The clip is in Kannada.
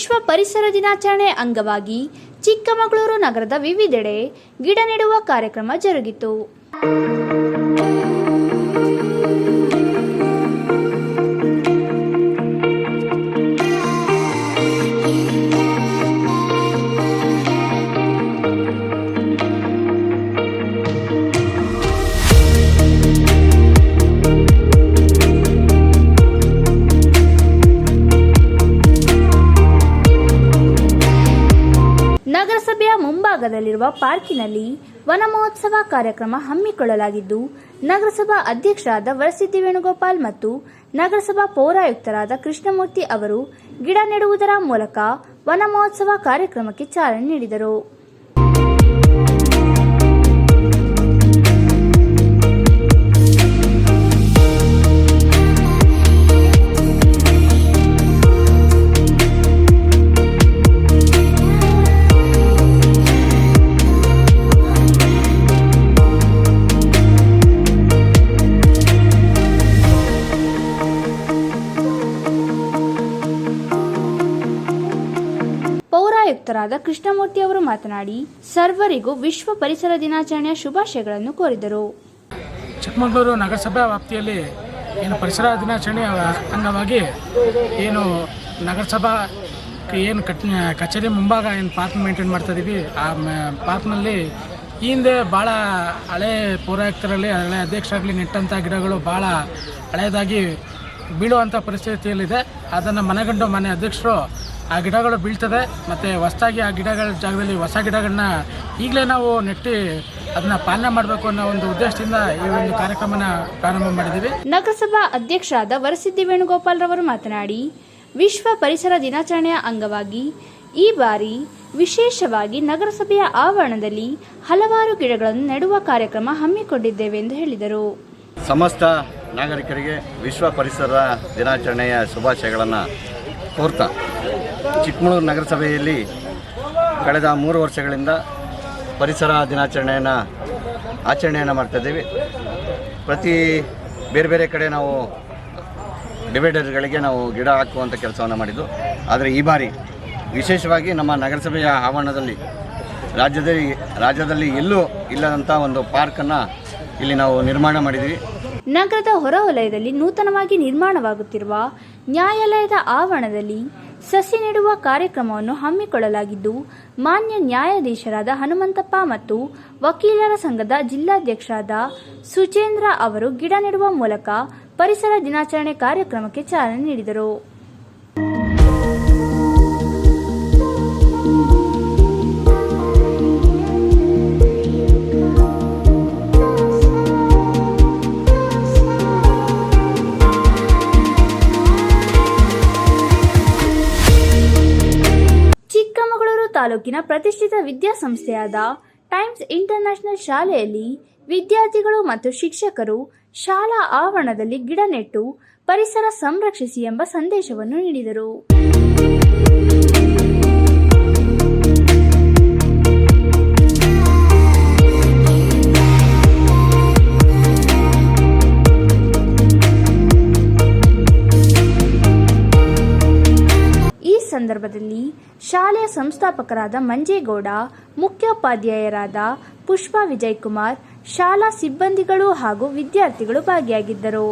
ವಿಶ್ವ ಪರಿಸರ ದಿನಾಚರಣೆ ಅಂಗವಾಗಿ ಚಿಕ್ಕಮಗಳೂರು ನಗರದ ವಿವಿಧೆಡೆ ಗಿಡ ನೆಡುವ ಕಾರ್ಯಕ್ರಮ ಜರುಗಿತು. ನಗರಸಭೆಯ ಮುಂಭಾಗದಲ್ಲಿರುವ ಪಾರ್ಕಿನಲ್ಲಿ ವನ ಮಹೋತ್ಸವ ಕಾರ್ಯಕ್ರಮ ಹಮ್ಮಿಕೊಳ್ಳಲಾಗಿದ್ದು, ನಗರಸಭಾ ಅಧ್ಯಕ್ಷರಾದ ವರಸಿದ್ದಿ ವೇಣುಗೋಪಾಲ್ ಮತ್ತು ನಗರಸಭಾ ಪೌರಾಯುಕ್ತರಾದ ಕೃಷ್ಣಮೂರ್ತಿ ಅವರು ಗಿಡ ನೆಡುವುದರ ಮೂಲಕ ವನ ಮಹೋತ್ಸವ ಕಾರ್ಯಕ್ರಮಕ್ಕೆ ಚಾಲನೆ ನೀಡಿದರು. ಪೌರಾಯುಕ್ತರಾದ ಕೃಷ್ಣಮೂರ್ತಿ ಅವರು ಮಾತನಾಡಿ, ಸರ್ವರಿಗೂ ವಿಶ್ವ ಪರಿಸರ ದಿನಾಚರಣೆಯ ಶುಭಾಶಯಗಳನ್ನು ಕೋರಿದರು. ಚಿಕ್ಕಮಗಳೂರು ನಗರಸಭಾ ವ್ಯಾಪ್ತಿಯಲ್ಲಿ ಏನು ಪರಿಸರ ದಿನಾಚರಣೆ ಅಂಗವಾಗಿ ಏನು ನಗರಸಭಾ ಏನು ಕಚೇರಿ ಮುಂಭಾಗ ಏನು ಪಾರ್ಕ್ ಮೇಂಟೈನ್ ಮಾಡ್ತಾ ಇದ್ದೀವಿ, ಆ ಪಾರ್ಕ್ನಲ್ಲಿ ಈ ಹಿಂದೆ ಭಾಳ ಹಳೆ ಪೌರಾಯುಕ್ತರಲ್ಲಿ ಹಳೆ ಅಧ್ಯಕ್ಷರಾಗಲಿ ನೆಟ್ಟಂಥ ಗಿಡಗಳು ಭಾಳ ಹಳೆಯದಾಗಿ ಬೀಳುವಂಥ ಪರಿಸ್ಥಿತಿಯಲ್ಲಿದೆ. ಅದನ್ನು ಮನೆಗಂಡು ಮನೆ ಅಧ್ಯಕ್ಷರು ಆ ಗಿಡಗಳು ಬೀಳ್ತದೆ ಮತ್ತು ಹೊಸದಾಗಿ ಆ ಗಿಡಗಳ ಜಾಗದಲ್ಲಿ ಹೊಸ ಗಿಡಗಳನ್ನ ಈಗಲೇ ನಾವು ನೆಟ್ಟು ಅದನ್ನ ಪಾಲನೆ ಮಾಡಬೇಕು ಅನ್ನೋ ಒಂದು ಉದ್ದೇಶದಿಂದ ಈ ಒಂದು ಕಾರ್ಯಕ್ರಮನ ಪ್ರಾರಂಭ ಮಾಡಿದ್ದೀವಿ. ನಗರಸಭಾ ಅಧ್ಯಕ್ಷರಾದ ವರಸಿದ್ದಿ ವೇಣುಗೋಪಾಲ್ ರವರು ಮಾತನಾಡಿ, ವಿಶ್ವ ಪರಿಸರ ದಿನಾಚರಣೆಯ ಅಂಗವಾಗಿ ಈ ಬಾರಿ ವಿಶೇಷವಾಗಿ ನಗರಸಭೆಯ ಆವರಣದಲ್ಲಿ ಹಲವಾರು ಗಿಡಗಳನ್ನು ನೆಡುವ ಕಾರ್ಯಕ್ರಮ ಹಮ್ಮಿಕೊಂಡಿದ್ದೇವೆ ಎಂದು ಹೇಳಿದರು. ಸಮಸ್ತ ನಾಗರಿಕರಿಗೆ ವಿಶ್ವ ಪರಿಸರ ದಿನಾಚರಣೆಯ ಶುಭಾಶಯಗಳನ್ನು ಕೋರ್ತಾ, ಚಿಕ್ಕಮಗಳೂರು ನಗರಸಭೆಯಲ್ಲಿ ಕಳೆದ 3 ವರ್ಷಗಳಿಂದ ಪರಿಸರ ದಿನಾಚರಣೆಯನ್ನು ಆಚರಣೆಯನ್ನು ಮಾಡ್ತಾಯಿದ್ದೀವಿ. ಪ್ರತಿ ಬೇರೆ ಬೇರೆ ಕಡೆ ನಾವು ಡಿವೈಡರ್ಗಳಿಗೆ ನಾವು ಗಿಡ ಹಾಕುವಂಥ ಕೆಲಸವನ್ನು ಮಾಡಿದ್ದು. ಆದರೆ ಈ ಬಾರಿ ವಿಶೇಷವಾಗಿ ನಮ್ಮ ನಗರಸಭೆಯ ಆವರಣದಲ್ಲಿ ರಾಜ್ಯದಲ್ಲಿ ಎಲ್ಲೂ ಇಲ್ಲದಂಥ ಒಂದು ಪಾರ್ಕನ್ನು ಇಲ್ಲಿ ನಾವು ನಿರ್ಮಾಣ ಮಾಡಿದ್ವಿ. ನಗರದ ಹೊರವಲಯದಲ್ಲಿ ನೂತನವಾಗಿ ನಿರ್ಮಾಣವಾಗುತ್ತಿರುವ ನ್ಯಾಯಾಲಯದ ಆವರಣದಲ್ಲಿ ಸಸಿ ನೆಡುವ ಕಾರ್ಯಕ್ರಮವನ್ನು ಹಮ್ಮಿಕೊಳ್ಳಲಾಗಿದ್ದು, ಮಾನ್ಯ ನ್ಯಾಯಾಧೀಶರಾದ ಹನುಮಂತಪ್ಪ ಮತ್ತು ವಕೀಲರ ಸಂಘದ ಜಿಲ್ಲಾಧ್ಯಕ್ಷರಾದ ಸುಚೇಂದ್ರ ಅವರು ಗಿಡ ನೆಡುವ ಮೂಲಕ ಪರಿಸರ ದಿನಾಚರಣೆ ಕಾರ್ಯಕ್ರಮಕ್ಕೆ ಚಾಲನೆ ನೀಡಿದರು. ತಾಲೂಕಿನ ಪ್ರತಿಷ್ಠಿತ ವಿದ್ಯಾಸಂಸ್ಥೆಯಾದ ಟೈಮ್ಸ್ ಇಂಟರ್ನ್ಯಾಷನಲ್ ಶಾಲೆಯಲ್ಲಿ ವಿದ್ಯಾರ್ಥಿಗಳು ಮತ್ತು ಶಿಕ್ಷಕರು ಶಾಲಾ ಆವರಣದಲ್ಲಿ ಗಿಡ ನೆಟ್ಟು ಪರಿಸರ ಸಂರಕ್ಷಿಸಿ ಎಂಬ ಸಂದೇಶವನ್ನು ನೀಡಿದರು. ಸಂದರ್ಭದಲ್ಲಿ ಶಾಲೆಯ ಸಂಸ್ಥಾಪಕರಾದ ಮಂಜೇಗೌಡ, ಮುಖ್ಯೋಪಾಧ್ಯಾಯರಾದ ಪುಷ್ಪಾ ವಿಜಯಕುಮಾರ್, ಶಾಲಾ ಸಿಬ್ಬಂದಿಗಳು ಹಾಗೂ ವಿದ್ಯಾರ್ಥಿಗಳು ಭಾಗಿಯಾಗಿದ್ದರು.